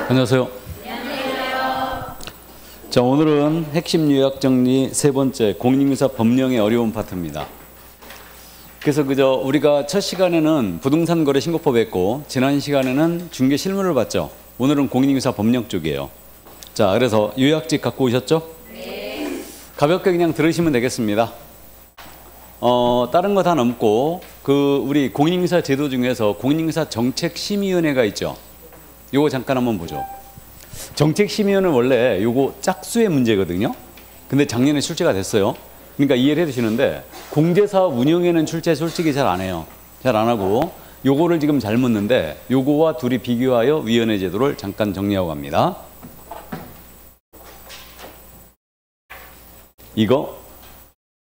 안녕하세요. 자, 오늘은 핵심 요약 정리 세 번째, 공인중개사 법령의 어려운 파트입니다. 그래서 우리가 첫 시간에는 부동산 거래 신고법 했고, 지난 시간에는 중개 실무를 봤죠. 오늘은 공인중개사 법령 쪽이에요. 자, 그래서 요약집 갖고 오셨죠? 네. 가볍게 그냥 들으시면 되겠습니다. 다른 거 다 넘고, 우리 공인중개사 제도 중에서 공인중개사 정책심의위원회가 있죠. 요거 잠깐 한번 보죠. 정책심의위원회는 원래 요거 짝수의 문제거든요. 근데 작년에 출제가 됐어요. 그러니까 이해를 해두시는데, 공제사업 운영에는 출제 솔직히 잘 안 해요. 잘 안 하고, 요거를 지금 잘 묻는데, 요거와 둘이 비교하여 위원회 제도를 잠깐 정리하고 갑니다.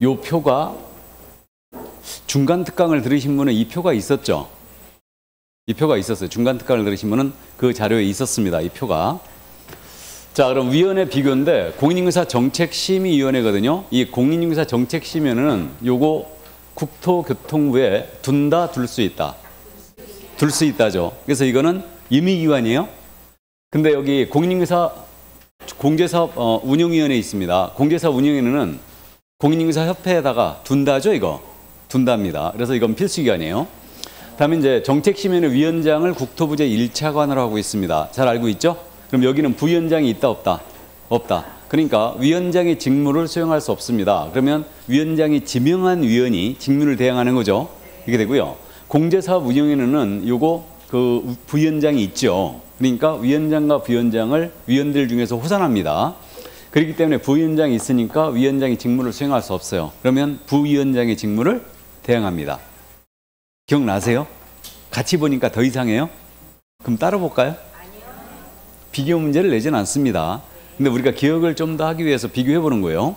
요 표가 중간 특강을 들으신 분은 이 표가 있었죠. 이 표가 있었어요. 중간 특강을 들으신 분은 그 자료에 있었습니다. 이 표가. 자, 그럼 위원회 비교인데 공인중개사 정책심의위원회거든요. 이 공인중개사 정책심의위원회는 요거 국토교통부에 둔다, 둘 수 있다. 둘 수 있다죠. 그래서 이거는 임의기관이에요. 근데 여기 공제사업 운영위원회 있습니다. 공제사업 운영위원회는 공인중개사 협회에다가 둔다죠, 이거. 둔답니다. 그래서 이건 필수기관이에요. 다음에 이제 정책심의위원회 위원장을 국토부 제1차관으로 하고 있습니다. 잘 알고 있죠? 그럼 여기는 부위원장이 있다, 없다? 없다. 그러니까 위원장의 직무를 수행할 수 없습니다. 그러면 위원장이 지명한 위원이 직무를 대행하는 거죠. 이게 되고요. 공제사업 운영위원회는 요거 부위원장이 있죠. 그러니까 위원장과 부위원장을 위원들 중에서 호산합니다. 그렇기 때문에 부위원장이 있으니까 위원장이 직무를 수행할 수 없어요. 그러면 부위원장의 직무를 대행합니다. 기억나세요? 같이 보니까 더 이상해요? 그럼 따로 볼까요? 아니요. 비교 문제를 내지는 않습니다. 근데 우리가 기억을 좀 더 하기 위해서 비교해 보는 거예요.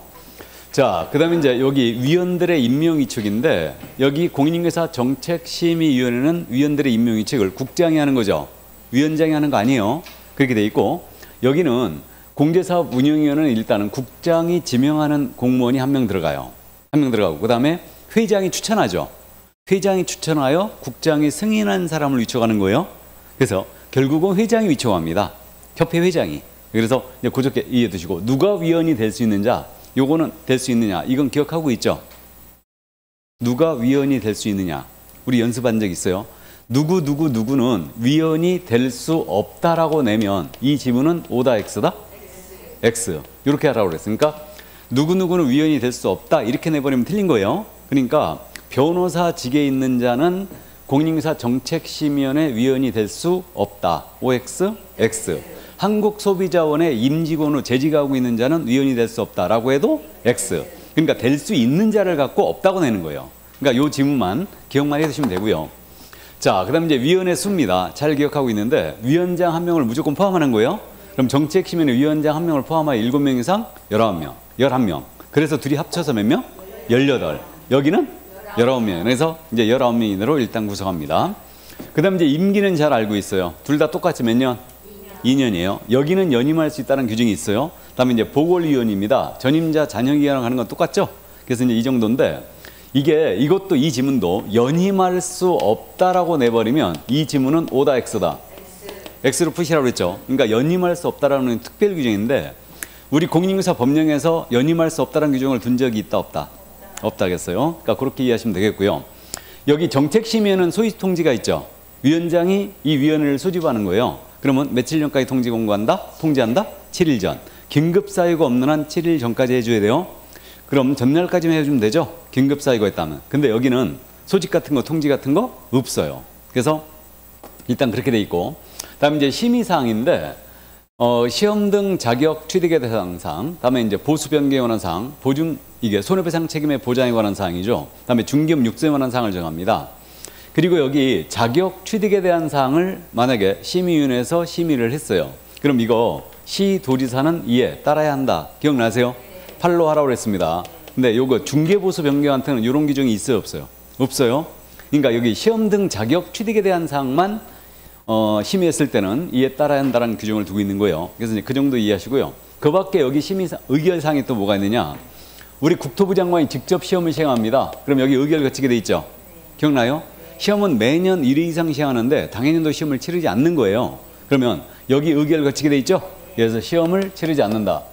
자, 그 다음에 이제 여기 위원들의 임명위촉인데, 여기 공인중개사 정책심의위원회는 위원들의 임명위촉을 국장이 하는 거죠. 위원장이 하는 거 아니에요. 그렇게 돼 있고, 여기는 공제사업 운영위원회는 일단은 국장이 지명하는 공무원이 한 명 들어가요. 한 명 들어가고, 그 다음에 회장이 추천하죠. 회장이 추천하여 국장이 승인한 사람을 위촉하는 거예요. 그래서 결국은 회장이 위촉합니다. 협회 회장이. 그래서 이제 그저께 이해해 두시고, 누가 위원이 될 수 있는 자, 요거는 될 수 있느냐, 이건 기억하고 있죠? 누가 위원이 될 수 있느냐, 우리 연습한 적 있어요. 누구는 위원이 될 수 없다라고 내면 이 지문은 O다, X다? X. 이렇게 하라고 그랬으니까 누구는 위원이 될 수 없다 이렇게 내버리면 틀린 거예요. 그러니까 변호사직에 있는 자는 공인중개사 정책심의위원회 위원이 될 수 없다. OX, X. 한국소비자원의 임직원으로 재직하고 있는 자는 위원이 될 수 없다라고 해도 X. 그러니까 될 수 있는 자를 갖고 없다고 내는 거예요. 그러니까 이 지문만 기억만 해두시면 되고요. 자, 그 다음에 이제 위원회 수입니다. 잘 기억하고 있는데 위원장 한 명을 무조건 포함하는 거예요. 그럼 정책심의위원회 위원장 한 명을 포함하여 7명 이상 19명, 11명. 그래서 둘이 합쳐서 몇 명? 18. 여기는 19명. 그래서 이제 19명으로 일단 구성합니다. 그 다음에 이제 임기는 잘 알고 있어요. 둘 다 똑같이 몇 년? 2년이에요. 여기는 연임할 수 있다는 규정이 있어요. 그 다음에 이제 보궐위원입니다. 전임자 잔여기간을 하는 건 똑같죠? 그래서 이제 이 정도인데, 이것도 이 지문도 연임할 수 없다라고 내버리면 이 지문은 O다, X다? X로 푸시라고 그랬죠. 그러니까 연임할 수 없다라는 특별 규정인데, 우리 공인중개사 법령에서 연임할 수 없다라는 규정을 둔 적이 있다, 없다? 없다겠어요. 그러니까 그렇게 이해하시면 되겠고요. 여기 정책심의위원회는 소집 통지가 있죠. 위원장이 이 위원회를 소집하는 거예요. 그러면 며칠 전까지 통지 공고한다? 통지한다? 7일 전. 긴급 사유가 없는 한 7일 전까지 해줘야 돼요. 그럼 전날까지만 해주면 되죠. 긴급 사유가 있다면. 근데 여기는 소집 같은 거, 통지 같은 거 없어요. 그래서 일단 그렇게 돼 있고, 다음에 이제 심의사항인데, 시험 등 자격 취득에 대한 사항, 다음에 이제 보수 변경에 관한 사항, 이게 손해배상 책임의 보장에 관한 사항이죠. 다음에 중개업 육성에 관한 사항을 정합니다. 그리고 여기 자격 취득에 대한 사항을 만약에 심의위원회에서 심의를 했어요. 그럼 이거 시도지사는 이에 따라야 한다. 기억나세요? 팔로 하라고 그랬습니다. 근데 요거 중개보수 변경한테는 이런 규정이 있어요, 없어요? 없어요. 그러니까 여기 시험 등 자격 취득에 대한 사항만 심의했을 때는 이에 따라야 한다는 규정을 두고 있는 거예요. 그래서 이제 그 정도 이해하시고요. 그 밖에 여기 의결사항이 또 뭐가 있느냐? 우리 국토부 장관이 직접 시험을 시행합니다. 그럼 여기 의결 거치게 돼 있죠? 기억나요? 시험은 매년 1회 이상 시행하는데 당해년도 시험을 치르지 않는 거예요. 그러면 여기 의결 거치게 돼 있죠? 그래서 시험을 치르지 않는다.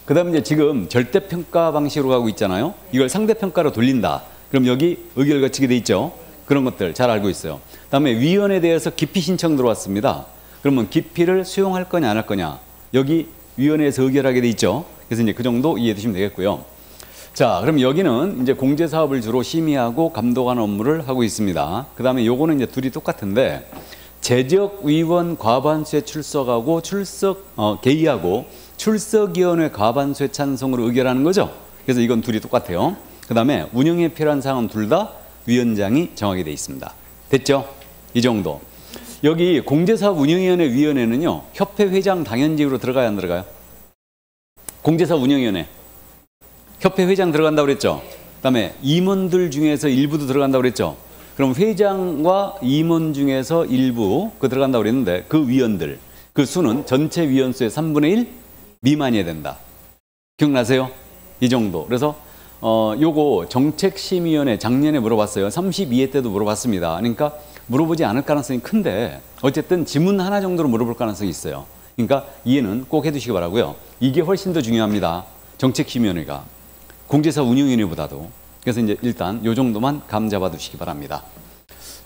그 다음에 이제 지금 절대평가 방식으로 가고 있잖아요. 이걸 상대평가로 돌린다. 그럼 여기 의결 거치게 돼 있죠? 그런 것들 잘 알고 있어요. 다음에 위원에 대해서 기피 신청 들어왔습니다. 그러면 기피를 수용할 거냐 안 할 거냐. 여기 위원회에서 의결하게 돼 있죠. 그래서 이제 그 정도 이해해 두시면 되겠고요. 자, 그럼 여기는 이제 공제사업을 주로 심의하고 감독하는 업무를 하고 있습니다. 그 다음에 요거는 이제 둘이 똑같은데 재적위원 과반수에 출석하고 개의하고 출석위원회 과반수의 찬성으로 의결하는 거죠. 그래서 이건 둘이 똑같아요. 그 다음에 운영에 필요한 사항은 둘 다 위원장이 정하게 돼 있습니다. 됐죠? 이 정도. 여기 공제사업 운영위원회 위원회는요. 협회 회장 당연직으로 들어가야 안 들어가요? 공제사업 운영위원회. 협회 회장 들어간다고 그랬죠? 그 다음에 임원들 중에서 일부도 들어간다고 그랬죠? 그럼 회장과 임원 중에서 일부 들어간다고 그랬는데 그 위원들, 그 수는 전체 위원수의 3분의 1 미만이어야 된다. 기억나세요? 이 정도. 그래서 요거 정책심의위원회 작년에 물어봤어요. 32회 때도 물어봤습니다. 그러니까 물어보지 않을 가능성이 큰데 어쨌든 지문 하나 정도로 물어볼 가능성이 있어요. 그러니까 이해는 꼭 해두시기 바라고요. 이게 훨씬 더 중요합니다. 정책심의위원회가 공제사업 운영위원회보다도. 그래서 이제 일단 요 정도만 감 잡아두시기 바랍니다.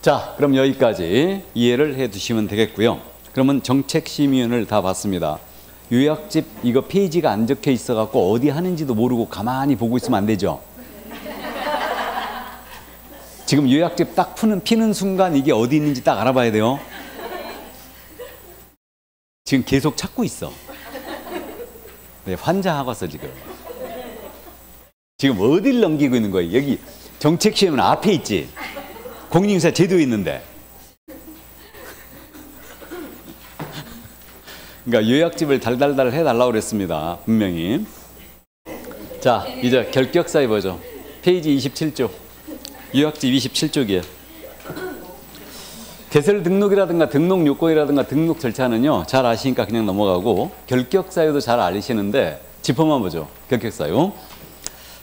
자, 그럼 여기까지 이해를 해두시면 되겠고요. 그러면 정책심의위원회를 다 봤습니다. 요약집 이거 페이지가 안 적혀 있어갖고 어디 하는지도 모르고 가만히 보고 있으면 안 되죠. 지금 요약집 딱 피는 순간 이게 어디 있는지 딱 알아봐야 돼요. 지금 계속 찾고 있어. 네, 환장하고서 지금. 지금 어디를 넘기고 있는 거예요? 여기 정책시험은 앞에 있지. 공인중개사 제도에 있는데. 그러니까 요약집을 달달달 해달라고 그랬습니다. 분명히. 자, 이제 결격사유 보죠. 페이지 27쪽. 요약집 27쪽이에요. 개설 등록이라든가 등록 요건이라든가 등록 절차는요. 잘 아시니까 그냥 넘어가고 결격사유도 잘 아시는데 짚어만 보죠. 결격사유.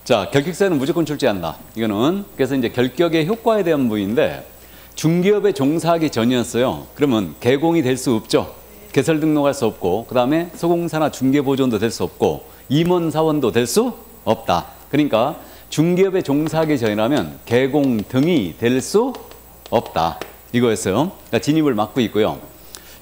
자, 결격사유는 무조건 출제한다. 이거는 그래서 이제 결격의 효과에 대한 부분인데 중개업에 종사하기 전이었어요. 그러면 개공이 될 수 없죠. 개설 등록할 수 없고 그 다음에 소공사나 중개보존도 될 수 없고 임원사원도 될 수 없다. 그러니까 중개업에 종사하기 전이라면 개공 등이 될 수 없다. 이거였어요. 그러니까 진입을 막고 있고요.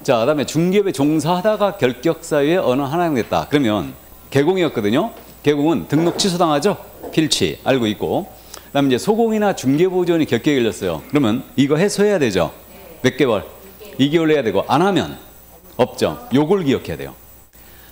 자, 그 다음에 중개업에 종사하다가 결격사유에 어느 하나가 됐다. 그러면 개공이었거든요. 개공은 등록 취소당하죠. 필취 알고 있고. 그 다음에 이제 소공이나 중개보존이 결격이 걸렸어요. 그러면 이거 해소해야 되죠. 몇 개월? 2개월 해야 되고 안 하면 없죠. 요걸 기억해야 돼요.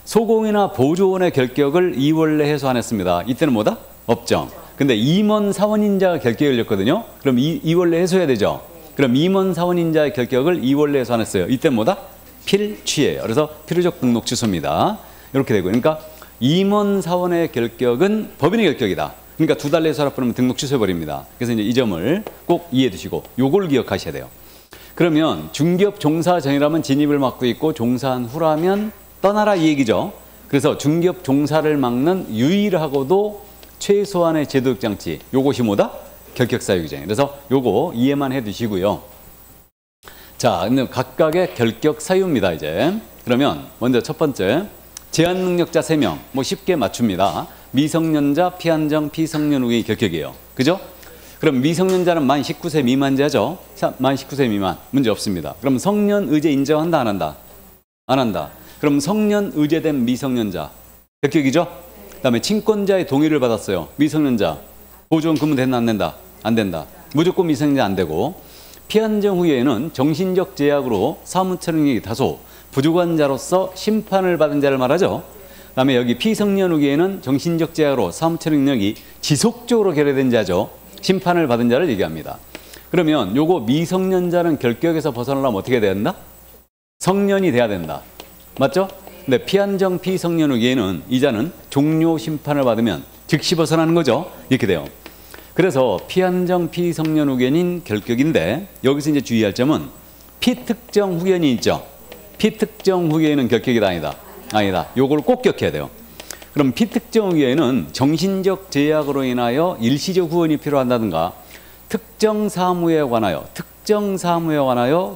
소공이나 보조원의 결격을 2월 내 해소 안 했습니다. 이때는 뭐다? 없죠. 근데 임원 사원인자가 결격이 걸렸거든요. 그럼 2월 내 해소해야 되죠. 그럼 임원 사원인자의 결격을 2월 내에 해소 안 했어요. 이때는 뭐다? 필취예요. 그래서 필요적 등록 취소입니다. 이렇게 되고. 그러니까 임원 사원의 결격은 법인의 결격이다. 그러니까 2달 내에 해소하라 그러면 등록 취소해버립니다. 그래서 이제 이 점을 꼭 이해해 두시고 요걸 기억하셔야 돼요. 그러면 중개업 종사 전이라면 진입을 막고 있고 종사한 후라면 떠나라 이 얘기죠. 그래서 중개업 종사를 막는 유일하고도 최소한의 제도적 장치 요것이 뭐다? 결격사유 규정. 그래서 요거 이해만 해 두시고요. 자, 근데 각각의 결격사유입니다. 이제 그러면 먼저 첫 번째 제한 능력자 3명 뭐 쉽게 맞춥니다. 미성년자, 피한정, 피성년 후의 결격이에요. 그죠? 그럼 미성년자는 만 19세 미만자죠. 만 19세 미만 문제 없습니다. 그럼 성년 의제 인정한다 안 한다? 안 한다. 그럼 성년 의제된 미성년자 결격이죠. 그다음에 친권자의 동의를 받았어요. 미성년자 보조원 근무 된다 안 된다? 안 된다. 무조건 미성년자 안 되고 피한정 후에는 정신적 제약으로 사무처 능력이 다소 부족한 자로서 심판을 받은 자를 말하죠. 그다음에 여기 피성년 후에는 정신적 제약으로 사무처 능력이 지속적으로 결여된 자죠. 심판을 받은 자를 얘기합니다. 그러면 요거 미성년자는 결격에서 벗어나려면 어떻게 돼야 된다? 성년이 돼야 된다. 맞죠? 근데 피한정 피성년 후에는 이 자는 종료 심판을 받으면 즉시 벗어나는 거죠. 이렇게 돼요. 그래서 피한정 피성년 후견인 결격인데 여기서 이제 주의할 점은 피특정 후견이 있죠. 피특정 후견은 결격이다 아니다? 아니다. 요걸 꼭 기억해야 돼요. 그럼 피특정 후견은 정신적 제약으로 인하여 일시적 후원이 필요한다든가 특정 사무에 관하여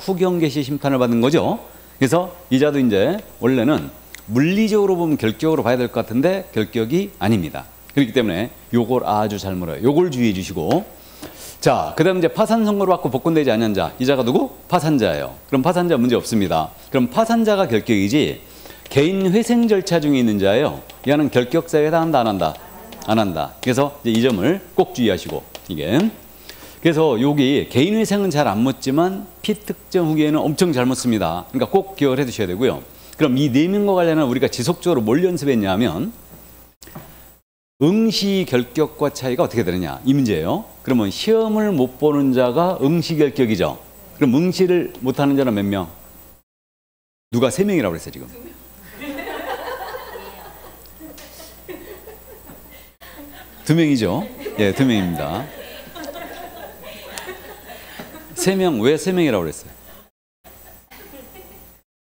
후견 개시 심판을 받는 거죠. 그래서 이자도 이제 원래는 물리적으로 보면 결격으로 봐야 될 것 같은데 결격이 아닙니다. 그렇기 때문에 요걸 아주 잘 물어요. 요걸 주의해 주시고. 자, 그 다음 이제 파산 선고를 받고 복권되지 않은 자. 이자가 누구? 파산자예요. 그럼 파산자 문제 없습니다. 그럼 파산자가 결격이지 개인 회생 절차 중에 있는 자예요. 얘는 결격사유에 해당한다, 안 한다? 안 한다. 그래서 이제 이 점을 꼭 주의하시고, 이게. 그래서 여기 개인 회생은 잘 안 묻지만 피특정 후기에는 엄청 잘 묻습니다. 그러니까 꼭 기억을 해 두셔야 되고요. 그럼 이 내면과 관련한 우리가 지속적으로 뭘 연습했냐 하면 응시 결격과 차이가 어떻게 되느냐 이 문제예요. 그러면 시험을 못 보는 자가 응시 결격이죠. 그럼 응시를 못하는 자는 몇 명? 누가 3명이라고 그랬어요 지금? 두 명이죠. 예, 2명입니다. 3명, 왜 3명이라고 그랬어요?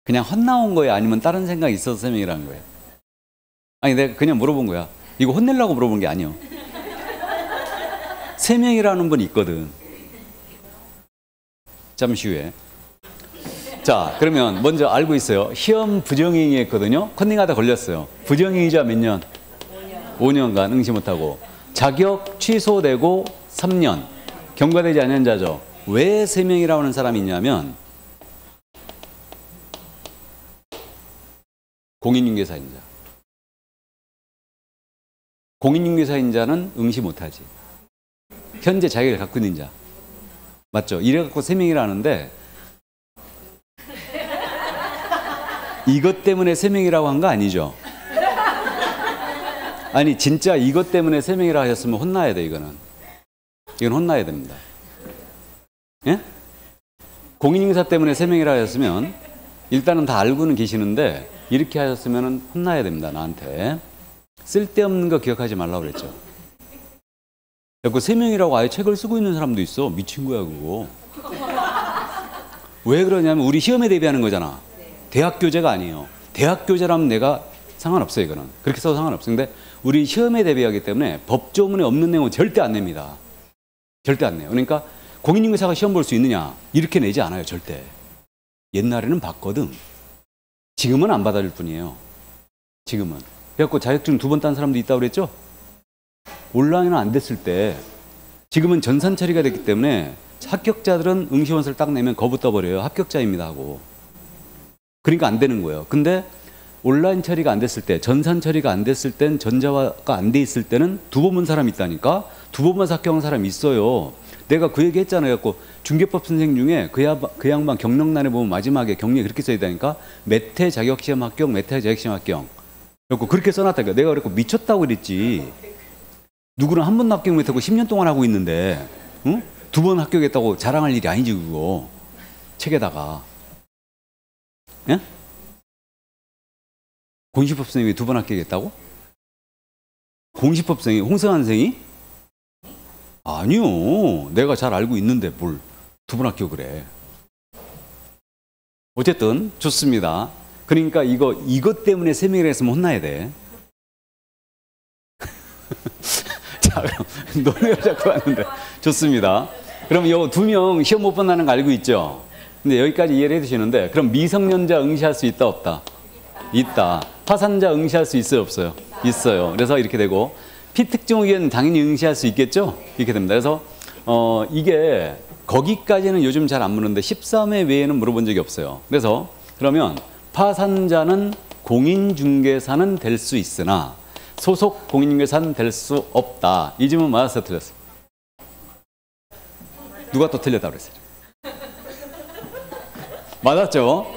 그냥 헛나온 거예요? 아니면 다른 생각이 있어서 3명이라는 거예요? 아니, 내가 그냥 물어본 거야. 이거 혼내려고 물어본 게 아니에요. 3명이라는 분이 있거든. 잠시 후에. 자, 그러면 먼저 알고 있어요. 시험 부정행위 했거든요. 컨닝하다 걸렸어요. 부정행위자 몇 년? 5년간 응시 못하고. 자격 취소되고 3년. 경과되지 않은 자죠. 왜 3명이라고 하는 사람이 있냐면 공인중개사인자. 공인중개사인자는 응시 못하지. 현재 자격을 갖고 있는 자. 맞죠? 이래갖고 3명이라는데 이것 때문에 3명이라고 한 거 아니죠? 아니 진짜 이것 때문에 3명이라고 하셨으면 혼나야 돼. 이건 혼나야 됩니다. 예? 공인중개사 때문에 3명이라고 하셨으면 일단은 다 알고는 계시는데 이렇게 하셨으면 혼나야 됩니다. 나한테. 쓸데없는 거 기억하지 말라고 그랬죠. 그 3명이라고 아예 책을 쓰고 있는 사람도 있어. 미친 거야 그거. 왜 그러냐면 우리 시험에 대비하는 거잖아. 대학교재가 아니에요. 대학교재라면 내가 상관없어요. 이거는. 그렇게 써도 상관없어요. 근데 우리 시험에 대비하기 때문에 법조문에 없는 내용은 절대 안 냅니다. 절대 안 내요. 그러니까 공인중개사가 시험 볼 수 있느냐 이렇게 내지 않아요. 절대. 옛날에는 봤거든. 지금은 안 받아줄 뿐이에요. 지금은. 그래갖고 자격증 2번 딴 사람도 있다고 그랬죠? 온라인은 안 됐을 때 지금은 전산 처리가 됐기 때문에 합격자들은 응시원서를 딱 내면 거부 떠버려요. 합격자입니다 하고. 그러니까 안 되는 거예요. 근데 온라인 처리가 안 됐을 때, 전산 처리가 안 됐을 땐 전자화가 안 돼 있을 때는 2번 본 사람이 있다니까? 2번 봐서 합격한 사람이 있어요. 내가 그 얘기 했잖아요. 그래갖고 중개법 선생 중에 그 양반 경력란에 보면 마지막에 경력이 그렇게 써야 되니까 몇 회 자격시험 합격, 몇 회 자격시험 합격. 그래갖고 그렇게 써놨다니까. 내가 그랬고 미쳤다고 그랬지. 누구는 한 번도 합격 못하고 10년 동안 하고 있는데, 응? 2번 합격했다고 자랑할 일이 아니지, 그거. 책에다가. 예? 공시법 선생님이 2번 합격했다고? 공시법 선생님, 홍성한 선생이? 아니요. 내가 잘 알고 있는데 뭘 2번 합격을 해. 어쨌든 좋습니다. 그러니까 이것 때문에 3명이라 했으면 혼나야 돼. 자, 그럼 노래가 자꾸 왔는데 좋습니다. 그럼 요 2명 시험 못 본다는 거 알고 있죠? 근데 여기까지 이해를 해 주시는데 그럼 미성년자 응시할 수 있다 없다? 있다. 파산자 응시할 수 있어요 없어요? 있어요. 그래서 이렇게 되고 피특정 의견 당연히 응시할 수 있겠죠? 이렇게 됩니다. 그래서 이게 거기까지는 요즘 잘 안 묻는데 13회 외에는 물어본 적이 없어요. 그래서 그러면 파산자는 공인중개사는 될 수 있으나 소속 공인중개사는 될 수 없다. 이 질문 맞았어요? 틀렸어요? 누가 또 틀렸다고 그랬어요? 맞았죠?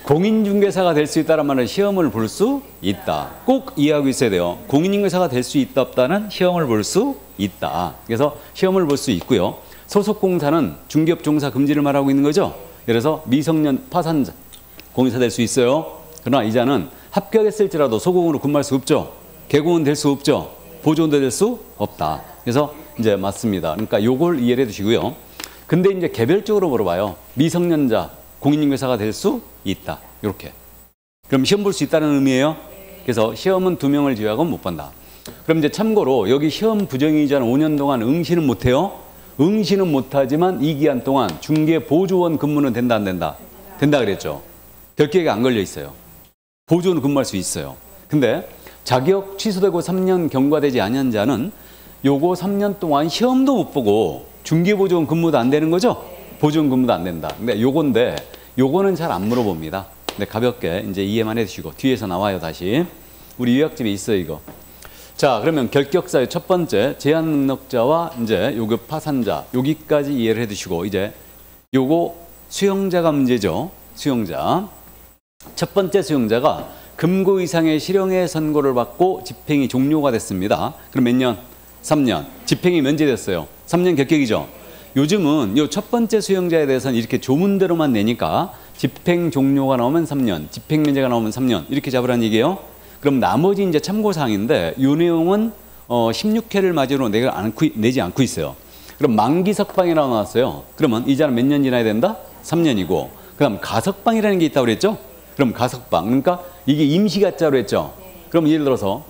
공인중개사가 될 수 있다는 말은 시험을 볼 수 있다. 꼭 이해하고 있어야 돼요. 공인중개사가 될 수 있다 없다는 시험을 볼 수 있다. 그래서 시험을 볼 수 있고요. 소속공사는 중개업 종사 금지를 말하고 있는 거죠. 그래서 미성년 파산자 공인사 될 수 있어요. 그러나 이자는 합격했을지라도 소공으로 근무할 수 없죠. 개공은 될 수 없죠. 보조원도 될 수 없다. 그래서 이제 맞습니다. 그러니까 요걸 이해를 해 두시고요. 근데 이제 개별적으로 물어봐요. 미성년자 공인중개사가 될 수 있다. 이렇게. 그럼 시험 볼 수 있다는 의미예요. 그래서 시험은 2명을 제외하고 못 본다. 그럼 이제 참고로 여기 시험 부정행위자는 5년 동안 응시는 못 해요. 응시는 못 하지만 이 기간 동안 중개 보조원 근무는 된다 안 된다? 된다 그랬죠. 결격이 안 걸려 있어요. 보조는 근무할 수 있어요. 근데 자격 취소되고 3년 경과되지 않은 자는 요거 3년 동안 시험도 못 보고 중개보조원 근무도 안 되는 거죠? 보조원 근무도 안 된다. 근데 요거는 잘 안 물어봅니다. 근데 가볍게 이제 이해만 해주시고 뒤에서 나와요 다시. 우리 요약집에 있어요 이거. 자 그러면 결격사의 첫 번째 제한 능력자와 이제 요거 파산자 여기까지 이해를 해두시고 이제 요거 수용자가 문제죠. 수용자. 첫 번째 수용자가 금고 이상의 실형의 선고를 받고 집행이 종료가 됐습니다. 그럼 몇 년? 3년. 집행이 면제됐어요. 3년 결격이죠. 요즘은 요 첫 번째 수용자에 대해서는 이렇게 조문대로만 내니까 집행 종료가 나오면 3년, 집행 면제가 나오면 3년 이렇게 잡으라는 얘기예요. 그럼 나머지 이제 참고사항인데 이 내용은 16회를 맞이로 내지 않고 있어요. 그럼 만기 석방이라고 나왔어요. 그러면 이자는 몇 년 지나야 된다? 3년이고 그다음 가석방이라는 게 있다고 그랬죠? 그럼 가석방 그러니까 이게 임시가짜로 했죠. 그럼 예를 들어서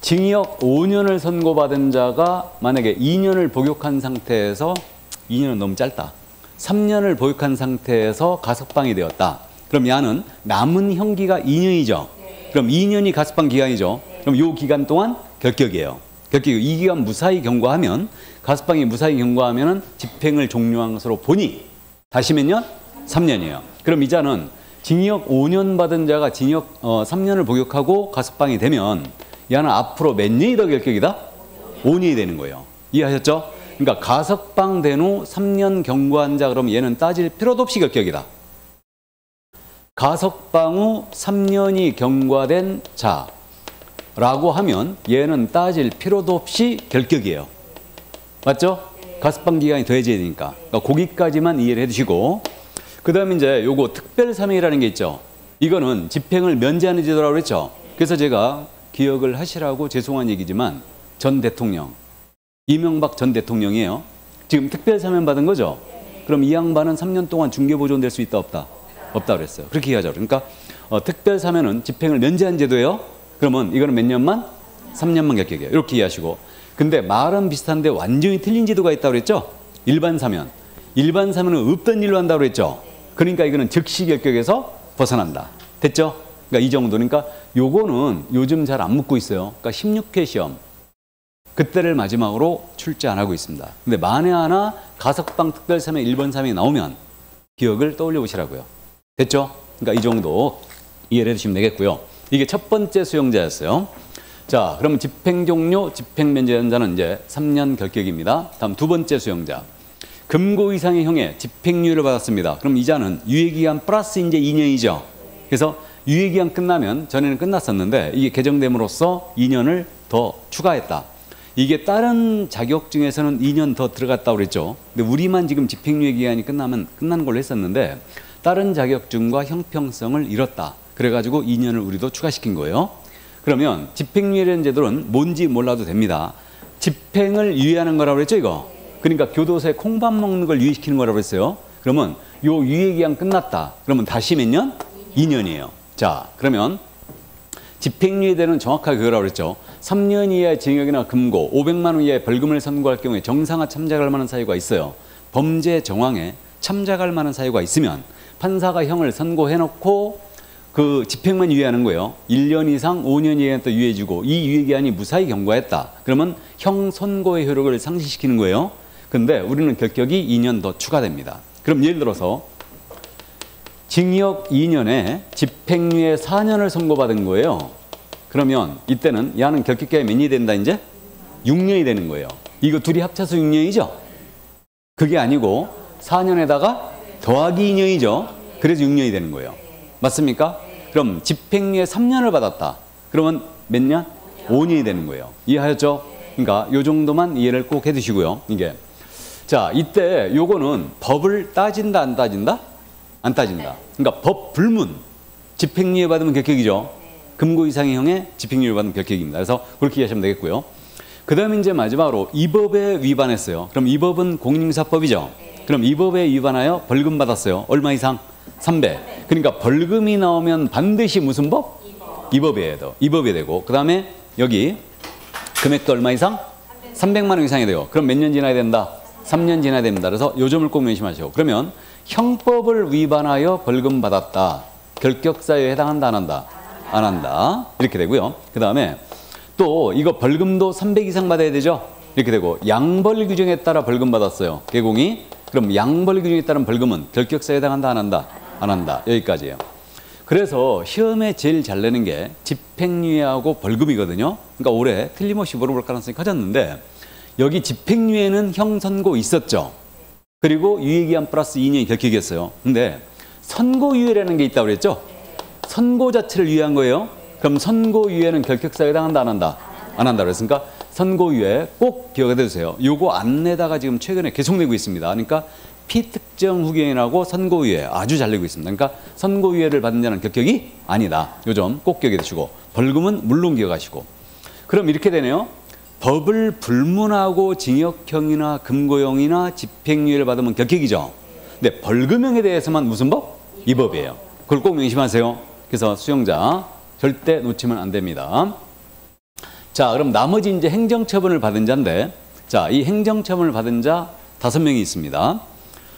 징역 5년을 선고받은 자가 만약에 2년을 복역한 상태에서 2년은 너무 짧다. 3년을 복역한 상태에서 가석방이 되었다. 그럼 야는 남은 형기가 2년이죠. 그럼 2년이 가석방 기간이죠. 그럼 요 기간 동안 결격이에요. 결격 이 기간 무사히 경과하면 가석방이 무사히 경과하면은 집행을 종료한 것으로 보니 다시 몇 년? 3년이에요. 그럼 이자는 징역 5년 받은 자가 징역 3년을 복역하고 가석방이 되면 야는 앞으로 몇 년이 더 결격이다? 5년이 되는 거예요. 이해하셨죠? 그러니까 가석방 된 후 3년 경과한 자 그러면 얘는 따질 필요도 없이 결격이다. 가석방 후 3년이 경과된 자라고 하면 얘는 따질 필요도 없이 결격이에요. 맞죠? 가석방 기간이 더해져야 되니까. 그러니까 거기까지만 이해를 해두시고 그 다음에 이제 요거 특별사명이라는 게 있죠. 이거는 집행을 면제하는 제도라고 그랬죠. 그래서 제가 기억을 하시라고 죄송한 얘기지만 전 대통령 이명박 전 대통령이에요. 지금 특별사면 받은 거죠. 그럼 이 양반은 3년 동안 중개보조원 될 수 있다 없다? 없다 그랬어요. 그렇게 이해하죠. 그러니까 특별사면은 집행을 면제한 제도예요. 그러면 이거는 몇 년만? 3년만 결격이에요. 이렇게 이해하시고 근데 말은 비슷한데 완전히 틀린 제도가 있다고 그랬죠. 일반 사면. 일반 사면은 없던 일로 한다고 그랬죠. 그러니까 이거는 즉시 결격에서 벗어난다. 됐죠? 그러니까 이 정도니까 요거는 요즘 잘 안 묻고 있어요. 그러니까 16회 시험 그때를 마지막으로 출제 안 하고 있습니다. 근데 만에 하나 가석방 특별사면 1번 사면이 나오면 기억을 떠올려 보시라고요. 됐죠? 그러니까 이 정도 이해를 해주시면 되겠고요. 이게 첫 번째 수용자였어요. 자, 그러면 집행 종료, 집행 면제한 자는 이제 3년 결격입니다. 다음 두 번째 수용자. 금고 이상의 형에 집행유예를 받았습니다. 그럼 이자는 유예기간 플러스 이제 2년이죠. 그래서 유예기간 끝나면 전에는 끝났었는데 이게 개정됨으로써 2년을 더 추가했다. 이게 다른 자격증에서는 2년 더 들어갔다고 그랬죠. 근데 우리만 지금 집행유예 기간이 끝난 걸로 했었는데 다른 자격증과 형평성을 잃었다. 그래가지고 2년을 우리도 추가시킨 거예요. 그러면 집행유예라는 제도는 뭔지 몰라도 됩니다. 집행을 유예하는 거라고 그랬죠, 이거? 그러니까 교도소에 콩밥 먹는 걸 유예시키는 거라고 그랬어요. 그러면 요 유예기간 끝났다. 그러면 다시 몇 년? 2년이에요. 자, 그러면 집행유예되는 정확하게 그거라고 그랬죠. 3년 이하의 징역이나 금고, 500만 원 이하의 벌금을 선고할 경우에 정상화 참작할 만한 사유가 있어요. 범죄 정황에 참작할 만한 사유가 있으면 판사가 형을 선고해놓고 그 집행만 유예하는 거예요. 1년 이상 5년 이하는 또 유예해주고 이 유예기한이 무사히 경과했다. 그러면 형 선고의 효력을 상실시키는 거예요. 근데 우리는 결격이 2년 더 추가됩니다. 그럼 예를 들어서 징역 2년에 집행유예 4년을 선고받은 거예요. 그러면 이때는 야는 결격기간이 몇 년이 된다 이제? 6년이 되는 거예요. 이거 둘이 합쳐서 6년이죠? 그게 아니고 4년에다가 더하기 2년이죠. 그래서 6년이 되는 거예요. 맞습니까? 그럼 집행유예 3년을 받았다. 그러면 몇 년? 5년이 되는 거예요. 이해하셨죠? 그러니까 요 정도만 이해를 꼭 해두시고요. 이게 자, 이때 요거는 법을 따진다 안 따진다? 안 따진다. 그러니까 법 불문. 집행유예 받으면 결격이죠. 금고 이상의 형에 집행유예 받으면 결격입니다. 그래서 그렇게 이해하시면 되겠고요. 그 다음에 이제 마지막으로 이 법에 위반했어요. 그럼 이 법은 공인중개사법이죠. 그럼 이 법에 위반하여 벌금 받았어요. 얼마 이상? 3배. 그러니까 벌금이 나오면 반드시 무슨 법? 이 법에 되고 그 다음에 여기 금액도 얼마 이상? 300만 원 이상이 돼요. 그럼 몇 년 지나야 된다? 3년 지나야 됩니다. 그래서 요 점을 꼭 명심하시고 그러면 형법을 위반하여 벌금 받았다. 결격사유에 해당한다, 안 한다? 안 한다. 이렇게 되고요. 그 다음에 또 이거 벌금도 300 이상 받아야 되죠? 이렇게 되고 양벌 규정에 따라 벌금 받았어요. 개공이. 그럼 양벌 규정에 따른 벌금은 결격사유에 해당한다, 안 한다? 안 한다. 여기까지예요. 그래서 시험에 제일 잘 내는 게 집행유예하고 벌금이거든요. 그러니까 올해 틀림없이 물어볼 가능성이 커졌는데 여기 집행유예는 형선고 있었죠. 그리고 유예기한 플러스 2년이 결격이었어요. 근데 선고유예라는 게 있다고 그랬죠? 선고 자체를 유예한 거예요. 그럼 선고유예는 결격사유에 해당한다, 안 한다? 안 한다 그랬으니까 선고유예 꼭 기억해 두세요. 요거 안 내다가 지금 최근에 계속 내고 있습니다. 그러니까 피특정 후견이라고 선고유예 아주 잘 내고 있습니다. 그러니까 선고유예를 받는 자는 결격이 아니다. 요 점 꼭 기억해 두시고 벌금은 물론 기억하시고. 그럼 이렇게 되네요. 법을 불문하고 징역형이나 금고형이나 집행유예를 받으면 결격이죠. 근데 벌금형에 대해서만 무슨 법? 이 법이에요. 그걸 꼭 명심하세요. 그래서 수용자 절대 놓치면 안 됩니다. 자, 그럼 나머지 이제 행정처분을 받은 자인데, 자, 이 행정처분을 받은 자 5명이 있습니다.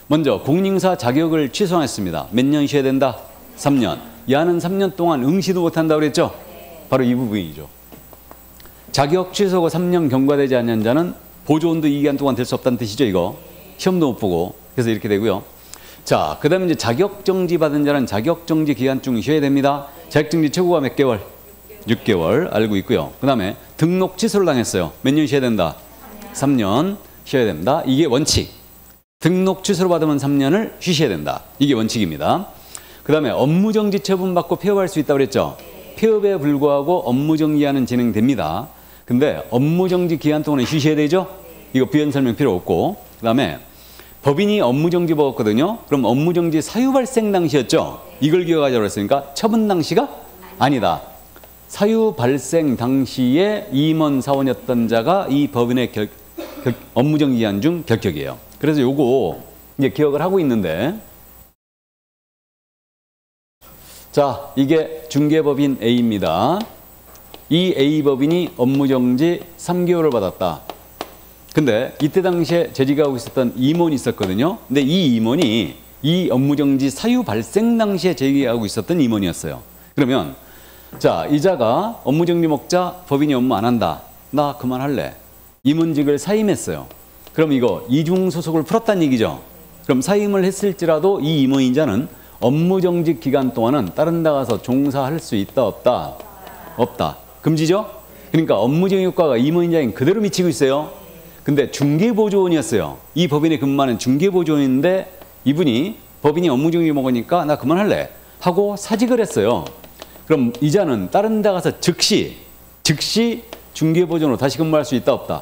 먼저 공인인사 자격을 취소했습니다. 몇 년 쉬어야 된다? 3년. 야는 3년 동안 응시도 못한다고 그랬죠? 바로 이 부분이죠. 자격 취소가 3년 경과되지 않는 자는 보조원도 이 기간 동안 될 수 없다는 뜻이죠, 이거. 시험도 못 보고. 그래서 이렇게 되고요. 자, 그 다음에 이제 자격정지 받은 자는 자격정지 기간 중 쉬어야 됩니다. 자격정지 최고가 몇 개월? 6개월 알고 있고요. 그 다음에 등록 취소를 당했어요. 몇 년 쉬어야 된다? 3년 쉬어야 됩니다. 이게 원칙. 등록 취소를 받으면 3년을 쉬셔야 된다. 이게 원칙입니다. 그 다음에 업무정지 처분받고 폐업할 수 있다고 그랬죠? 폐업에 불구하고 업무정지하는 진행됩니다. 근데 업무정지 기간 동안에 쉬셔야 되죠? 이거 부연 설명 필요 없고. 그 다음에 법인이 업무정지 먹었거든요. 그럼 업무정지 사유 발생 당시였죠? 이걸 기억하자고 했으니까 처분 당시가 아니다. 사유 발생 당시에 임원 사원이었던 자가 이 법인의 업무정지 기간 중 결격이에요. 그래서 요거 이제 기억을 하고 있는데, 자, 이게 중개법인 A입니다. 이 A 법인이 업무정지 3개월을 받았다. 근데 이때 당시에 재직하고 있었던 임원이 있었거든요. 근데 이 임원이 이 업무정지 사유 발생 당시에 재직하고 있었던 임원이었어요. 그러면 자, 이자가 업무정지 먹자 법인이 업무 안 한다. 나 그만할래. 임원직을 사임했어요. 그럼 이거 이중소속을 풀었다는 얘기죠. 그럼 사임을 했을지라도 이 임원인자는 업무정지 기간 동안은 다른 데 가서 종사할 수 있다, 없다? 없다. 금지죠? 그러니까 업무정지 효과가 임원인자인 그대로 미치고 있어요. 근데 중개보조원이었어요. 이 법인에 근무하는 중개보조원인데 이분이 법인이 업무정지 먹으니까 나 그만할래 하고 사직을 했어요. 그럼 이자는 다른 데 가서 즉시 중개보조원으로 다시 근무할 수 있다, 없다?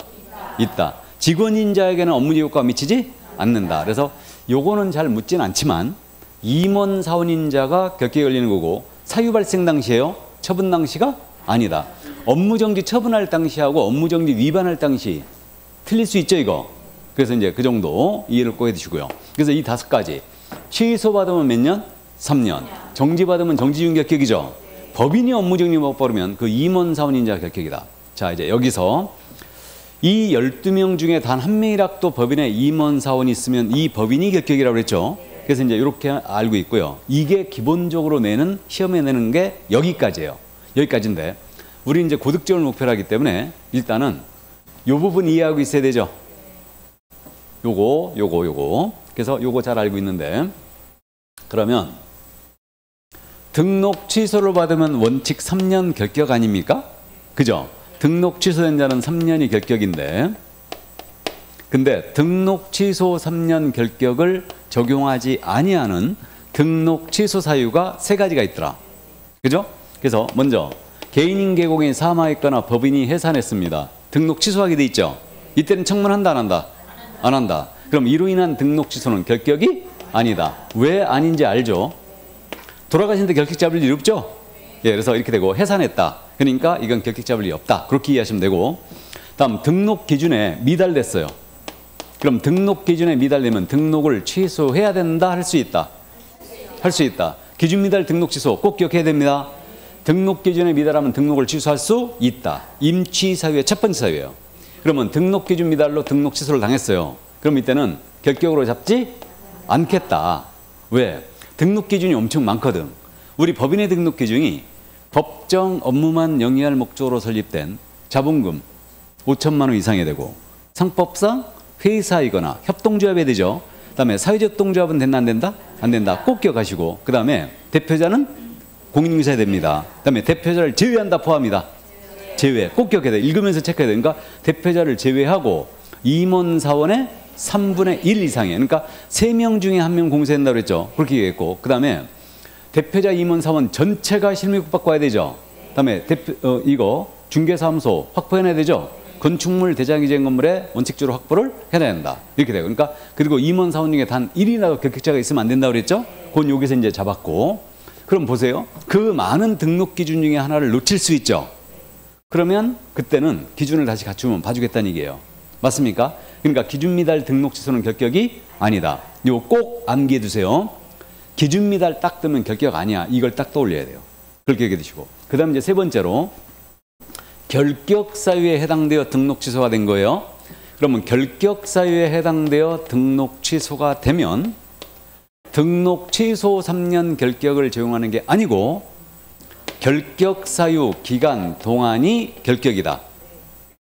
있다. 직원인자에게는 업무정지 효과가 미치지 않는다. 그래서 요거는 잘 묻진 않지만 임원 사원인자가 결격에 걸리는 거고 사유 발생 당시에요. 처분 당시가 아니다. 업무정지 처분할 당시하고 업무정지 위반할 당시 틀릴 수 있죠, 이거. 그래서 이제 그 정도 이해를 꼭 해두시고요. 그래서 이 5가지. 취소받으면 몇 년? 3년. 정지받으면 정지중 결격이죠. 법인이 업무정지 못 벌으면 그 임원 사원인자 결격이다. 자, 이제 여기서 이 12명 중에 단 한 명이라도 법인에 임원 사원이 있으면 이 법인이 결격이라고 그랬죠. 그래서 이제 이렇게 알고 있고요. 이게 기본적으로 내는, 시험에 내는 게 여기까지예요. 여기까지인데 우리 이제 고득점을 목표로 하기 때문에 일단은 요 부분 이해하고 있어야 되죠. 요거. 그래서 요거 잘 알고 있는데, 그러면 등록 취소를 받으면 원칙 3년 결격 아닙니까? 그죠? 등록 취소된 자는 3년이 결격인데, 근데 등록 취소 3년 결격을 적용하지 아니하는 등록 취소 사유가 3가지가 있더라. 그죠? 그래서 먼저 개인인 계공이 사망했거나 법인이 해산했습니다. 등록 취소하게 돼 있죠. 이때는 청문한다, 안 한다? 안 한다. 그럼 이로 인한 등록 취소는 결격이 아니다. 왜 아닌지 알죠? 돌아가시는데 결격 잡을 일 없죠? 예, 그래서 이렇게 되고 해산했다. 그러니까 이건 결격 잡을 일이 없다. 그렇게 이해하시면 되고, 다음 등록 기준에 미달됐어요. 그럼 등록 기준에 미달되면 등록을 취소해야 된다, 할 수 있다? 할 수 있다. 기준 미달 등록 취소 꼭 기억해야 됩니다. 등록 기준에 미달하면 등록을 취소할 수 있다. 임취 사유의 첫 번째 사유예요. 그러면 등록 기준 미달로 등록 취소를 당했어요. 그럼 이때는 결격으로 잡지 않겠다. 왜? 등록 기준이 엄청 많거든. 우리 법인의 등록 기준이 법정 업무만 영위할 목적으로 설립된 자본금 5천만 원 이상이 되고 상법상 회사이거나 협동조합이 되죠. 그다음에 사회적 동조합은 된다 안 된다? 안 된다. 꼭 기억하시고 그다음에 대표자는 공인인증서야 됩니다. 그다음에 대표자를 제외한다 포함이다. 제외. 꼭 기억해야 돼. 읽으면서 체크해야 돼. 그러니까 대표자를 제외하고 임원사원의 3분의 1 이상이에요. 그러니까 3명 중에 1명 공세한다고 그랬죠. 그렇게 얘기했고 그다음에 대표자 임원사원 전체가 실무급박 봐야 되죠. 그다음에 이거 중개사무소 확보해놔야 되죠. 건축물 대장기재인 건물의 원칙적으로 확보를 해놔야 된다. 이렇게 돼요. 그러니까 그리고 임원사원 중에 단 1이라도 결격자가 있으면 안 된다고 그랬죠. 그건 여기서 이제 잡았고 그럼 보세요. 그 많은 등록 기준 중에 하나를 놓칠 수 있죠. 그러면 그때는 기준을 다시 갖추면 봐주겠다는 얘기예요. 맞습니까? 그러니까 기준 미달 등록 취소는 결격이 아니다. 이거 꼭 암기해 두세요. 기준 미달 딱 뜨면 결격 아니야. 이걸 딱 떠올려야 돼요. 그렇게 얘기해 두시고. 그 다음 이제 세 번째로 결격 사유에 해당되어 등록 취소가 된 거예요. 그러면 결격 사유에 해당되어 등록 취소가 되면 등록 취소 3년 결격을 적용하는 게 아니고 결격 사유 기간 동안이 결격이다.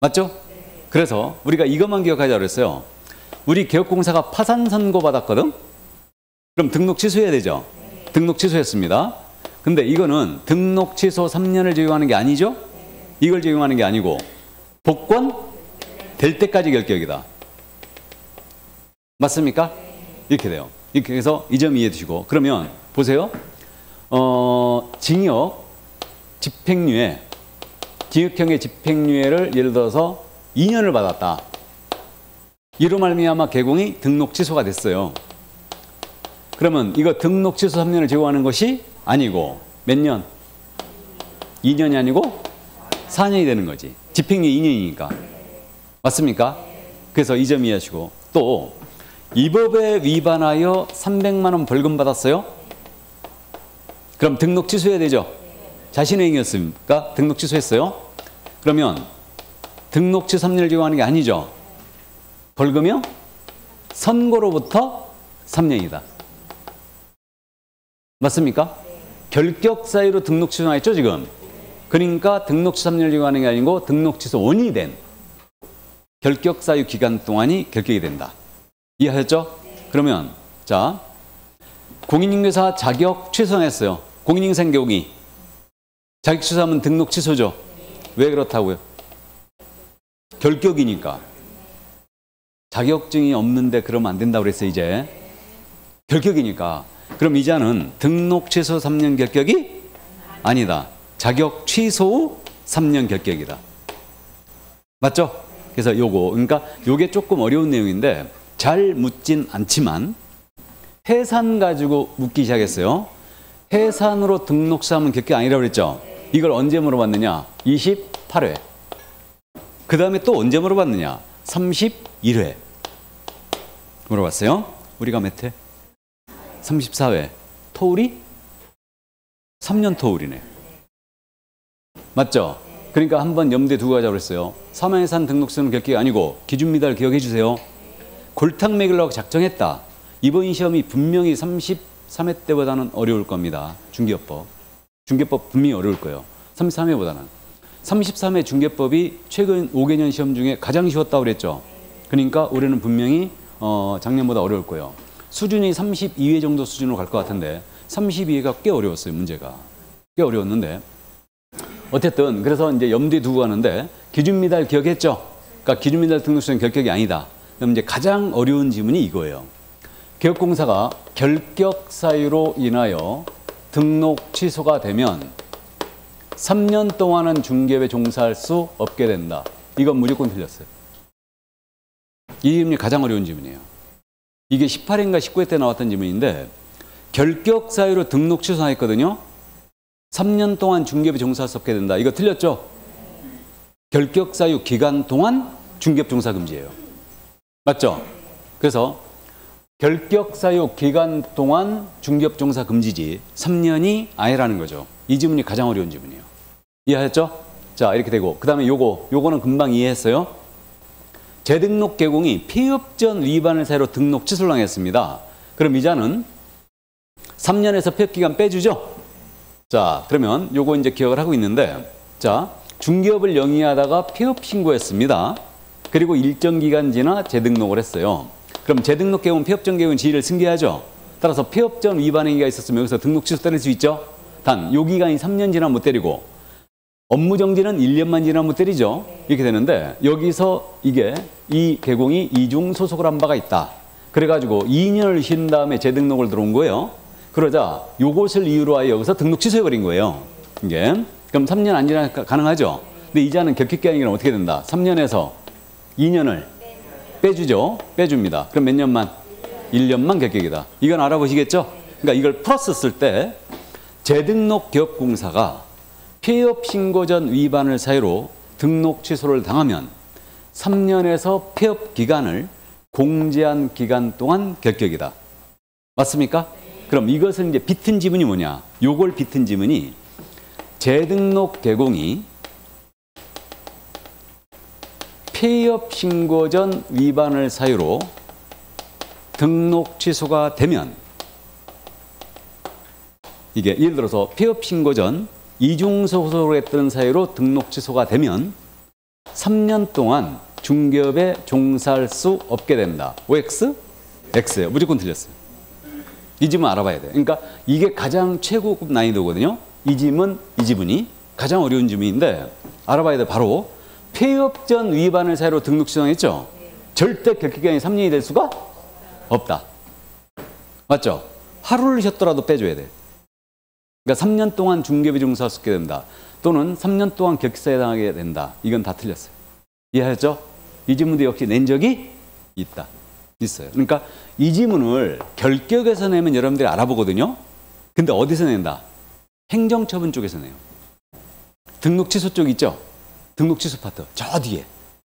맞죠? 그래서 우리가 이것만 기억하자 그랬어요. 우리 개업공사가 파산 선고 받았거든? 그럼 등록 취소해야 되죠? 등록 취소했습니다. 근데 이거는 등록 취소 3년을 적용하는 게 아니죠? 이걸 적용하는 게 아니고 복권 될 때까지 결격이다. 맞습니까? 이렇게 돼요. 이렇게 해서 이 점 이해해 두시고 그러면 보세요. 징역 집행유예 징역형의 집행유예를 예를 들어서 2년을 받았다. 이로 말미암아 개공이 등록 취소가 됐어요. 그러면 이거 등록 취소 3년을 제고하는 것이 아니고 몇 년? 2년이 아니고 4년이 되는 거지. 집행유예 2년이니까. 맞습니까? 그래서 이 점 이해하시고 또 이 법에 위반하여 300만 원 벌금 받았어요? 그럼 등록 취소해야 되죠? 자신의 행위였습니까? 등록 취소했어요? 그러면 등록 취소 3년을 적용하는 게 아니죠? 벌금이요? 선고로부터 3년이다. 맞습니까? 결격 사유로 등록 취소했죠 지금? 그러니까 등록 취소 3년을 적용하는 게 아니고 등록 취소 원이 된 결격 사유 기간 동안이 결격이 된다. 이해하셨죠? 그러면 자 공인중개사 자격 취소했어요. 공인인증서 경위 자격 취소하면 등록 취소죠. 왜 그렇다고요? 결격이니까. 자격증이 없는데 그러면 안 된다고 그랬어요. 이제 결격이니까. 그럼 이자는 등록 취소 3년 결격이 아니다. 자격 취소 후 3년 결격이다. 맞죠? 그래서 요거 그러니까 요게 조금 어려운 내용인데 잘 묻진 않지만 해산 가지고 묻기 시작했어요. 해산으로 등록 취소하면 결격 아니라고 그랬죠? 이걸 언제 물어봤느냐? 28회. 그 다음에 또 언제 물어봤느냐? 31회. 물어봤어요. 우리가 몇 회? 34회. 토울이? 3년 토울이네. 맞죠? 그러니까 한번 염두에 두고 가자고 그랬어요. 사망해산 등록서는 결격이 아니고 기준 미달 기억해 주세요. 골탕 먹이려고 작정했다. 이번 시험이 분명히 33회 때보다는 어려울 겁니다. 중개법. 중개법 분명히 어려울 거예요. 33회보다는. 33회 중개법이 최근 5개년 시험 중에 가장 쉬웠다고 그랬죠. 그러니까 올해는 분명히 작년보다 어려울 거예요. 수준이 32회 정도 수준으로 갈 것 같은데 32회가 꽤 어려웠어요. 문제가. 꽤 어려웠는데 어쨌든 그래서 이제 염두에 두고 가는데 기준 미달 기억했죠? 그러니까 기준 미달 등록수는 결격이 아니다. 그럼 이제 가장 어려운 지문이 이거예요. 개업공사가 결격 사유로 인하여 등록 취소가 되면 3년 동안은 중개업에 종사할 수 없게 된다. 이건 무조건 틀렸어요. 이 지문이 가장 어려운 지문이에요. 이게 18회인가 19회 때 나왔던 지문인데 결격 사유로 등록 취소했거든요. 3년 동안 중개업에 종사할 수 없게 된다. 이거 틀렸죠? 결격 사유 기간 동안 중개업 종사 금지예요. 맞죠? 그래서 결격 사유 기간 동안 중개업 종사 금지지 3년이 아니라는 거죠. 이 지문이 가장 어려운 지문이에요. 이해하셨죠? 자, 이렇게 되고 그 다음에 요거는 금방 이해했어요. 재등록 개공이 폐업 전 위반을 사유로 등록 취소를 당했습니다. 그럼 이자는 3년에서 폐업기간 빼주죠? 자, 그러면 요거 이제 기억을 하고 있는데, 자, 중개업을 영위하다가 폐업 신고했습니다. 그리고 일정 기간 지나 재등록을 했어요. 그럼 재등록 계획은 폐업 전 계획은 지위를 승계하죠. 따라서 폐업 전 위반 행위가 있었으면 여기서 등록 취소 때릴 수 있죠. 단, 요 기간이 3년 지나면 못 때리고, 업무 정지는 1년만 지나면 못 때리죠. 이렇게 되는데, 여기서 이 개공이 이중 소속을 한 바가 있다. 그래가지고 2년을 쉰 다음에 재등록을 들어온 거예요. 그러자 요것을 이유로 하여 여기서 등록 취소해버린 거예요. 이게. 그럼 3년 안 지나니까 가능하죠. 근데 이자는 격식기한이면 어떻게 된다? 3년에서 2년을 빼주죠. 빼줍니다. 그럼 몇 년만? 1년만 격격이다. 이건 알아보시겠죠? 그러니까 이걸 플러스 쓸 때 재등록 기업공사가 폐업 신고 전 위반을 사유로 등록 취소를 당하면 3년에서 폐업 기간을 공제한 기간 동안 격격이다. 맞습니까? 그럼 이것은 이제 비튼 지문이 뭐냐? 요걸 비튼 지문이 재등록 개공이 폐업 신고 전 위반을 사유로 등록 취소가 되면, 이게 예를 들어서 폐업 신고 전 이중 소속을 했던 사유로 등록 취소가 되면 3년 동안 중개업에 종사할 수 없게 된다. OX? X예요. 무조건 틀렸어요. 이 지문 알아봐야 돼요. 그러니까 이게 가장 최고급 난이도거든요. 이 지문이 가장 어려운 지문인데 알아봐야 돼. 바로 폐업 전 위반을 사유로 등록 취소했죠. 절대 격기간이 3년이 될 수가 없다. 맞죠? 하루를 쉬었더라도 빼줘야 돼. 그러니까 3년 동안 중개업에 종사할 수 있게 된다. 또는 3년 동안 격기사에 당하게 된다. 이건 다 틀렸어요. 이해하셨죠? 이 지문도 역시 낸 적이 있어요. 그러니까 이 지문을 결격에서 내면 여러분들이 알아보거든요. 근데 어디서 낸다? 행정처분 쪽에서 내요. 등록 취소 쪽 있죠? 등록 취소 파트 저 뒤에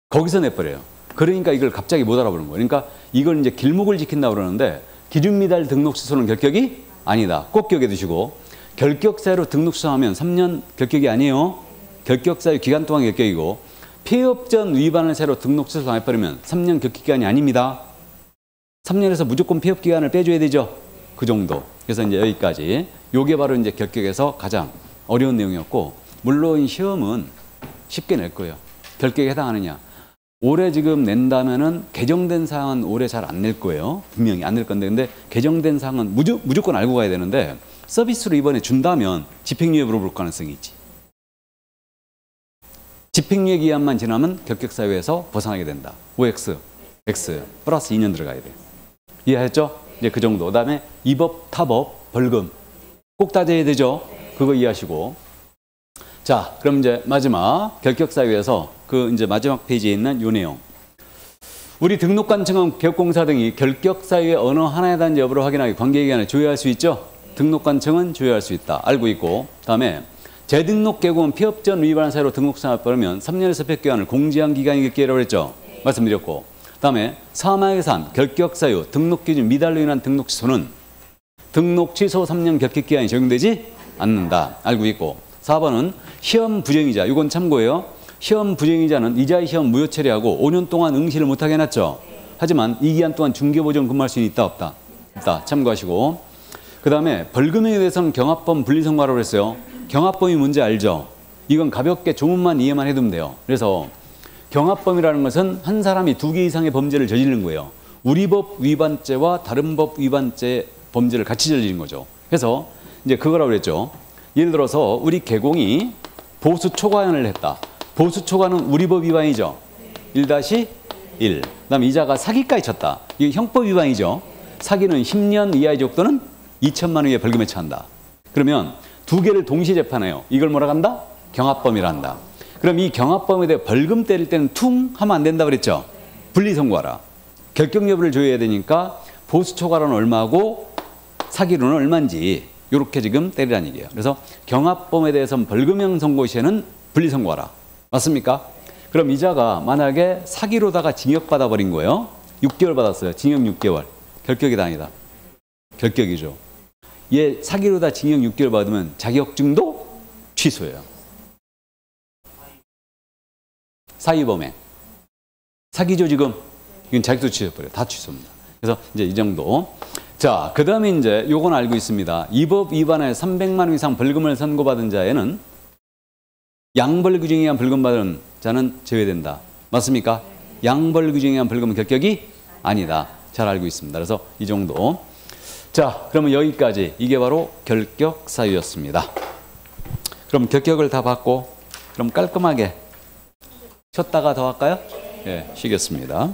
거기서 내버려요. 그러니까 이걸 갑자기 못 알아보는 거예요. 그러니까 이걸 이제 길목을 지킨다고 그러는데 기준 미달 등록 취소는 결격이 아니다. 꼭 기억해 두시고, 결격 사유로 등록 취소하면 3년 결격이 아니에요. 결격 사유 기간 동안 결격이고, 폐업 전 위반을 사유로 등록 취소 당해버리면 3년 격기 기간이 아닙니다. 3년에서 무조건 폐업 기간을 빼줘야 되죠. 그 정도. 그래서 이제 여기까지. 요게 바로 이제 결격에서 가장 어려운 내용이었고, 물론 시험은 쉽게 낼 거예요. 결격에 해당하느냐. 올해 지금 낸다면은 개정된 사항은 올해 잘 안 낼 거예요. 분명히 안 낼 건데, 근데 개정된 사항은 무조건 알고 가야 되는데, 서비스로 이번에 준다면 집행유예 물어볼 가능성이 있지. 집행유예 기한만 지나면 결격 사유에서 벗어나게 된다. OX, X 플러스 2년 들어가야 돼. 이해했죠? 이제 그 정도. 그다음에 이법, 타법, 벌금 꼭 따져야 되죠. 그거 이해하시고. 자, 그럼 이제 마지막 결격 사유에서 그 이제 마지막 페이지에 있는 요 내용. 우리 등록관청은 기업공사 등이 결격 사유의 어느 하나에 대한 여부를 확인하기 관계기관을 조회할 수 있죠. 등록관청은 조회할 수 있다. 알고 있고. 그다음에 재등록 개공은 폐업 전 위반 사유로 등록상을 벌면 3년에서 폐업 기간을 공제한 기간이 격기라고 했죠. 말씀드렸고. 그다음에 사망예산, 결격 사유, 등록 기준 미달로 인한 등록 취소는 등록 취소 3년 격기 기간이 적용되지 않는다. 알고 있고. 4번은 시험 부정이자. 이건 참고예요. 시험 부정이자는 이자의 시험 무효 처리하고 5년 동안 응시를 못하게 해놨죠. 하지만 이 기간 동안 중개보증 근무할 수 있다 없다? 있다. 참고하시고. 그 다음에 벌금에 대해서는 경합범 분리선고하라고 했어요. 경합범이 뭔지 알죠? 이건 가볍게 조문만 이해만 해두면 돼요. 그래서 경합범이라는 것은 한 사람이 2개 이상의 범죄를 저지른 거예요. 우리 법 위반죄와 다른 법 위반죄 범죄를 같이 저지른 거죠. 그래서 이제 그거라고 그랬죠. 예를 들어서 우리 개공이 보수 초과형을 했다. 보수 초과는 우리 법 위반이죠. 1-1. 그다음에 이자가 사기까지 쳤다. 이게 형법 위반이죠. 사기는 10년 이하의 족도는 2천만 원 이하의 벌금에 처한다. 그러면 2개를 동시에 재판해요. 이걸 뭐라 한다? 경합범이라 한다. 그럼 이 경합범에 대해 벌금 때릴 때는 퉁 하면 안 된다 그랬죠. 분리선고하라. 결격 여부를 조회해야 되니까 보수 초과로는 얼마고 사기로는 얼마인지 이렇게 지금 때리라는 얘기예요. 그래서 경합범에 대해서는 벌금형 선고 시에는 분리선고하라. 맞습니까? 그럼 이자가 만약에 사기로다가 징역받아 버린 거예요. 6개월 받았어요. 징역 6개월. 결격이 아니다. 결격이죠. 얘 사기로다 징역 6개월 받으면 자격증도 취소해요. 사기범행. 사기죠 지금. 이건 자격도 취소해버려요. 다 취소입니다. 그래서 이제 이 정도. 자, 그 다음에 이제 요건 알고 있습니다. 이 법 위반에 300만 원 이상 벌금을 선고받은 자에는 양벌 규정에 의한 벌금받은 자는 제외된다. 맞습니까? 양벌 규정에 의한 벌금은 결격이 아니다. 잘 알고 있습니다. 그래서 이 정도. 자, 그러면 여기까지. 이게 바로 결격 사유였습니다. 그럼 결격을 다 받고 그럼 깔끔하게 쉬었다가 더 할까요? 예, 쉬겠습니다.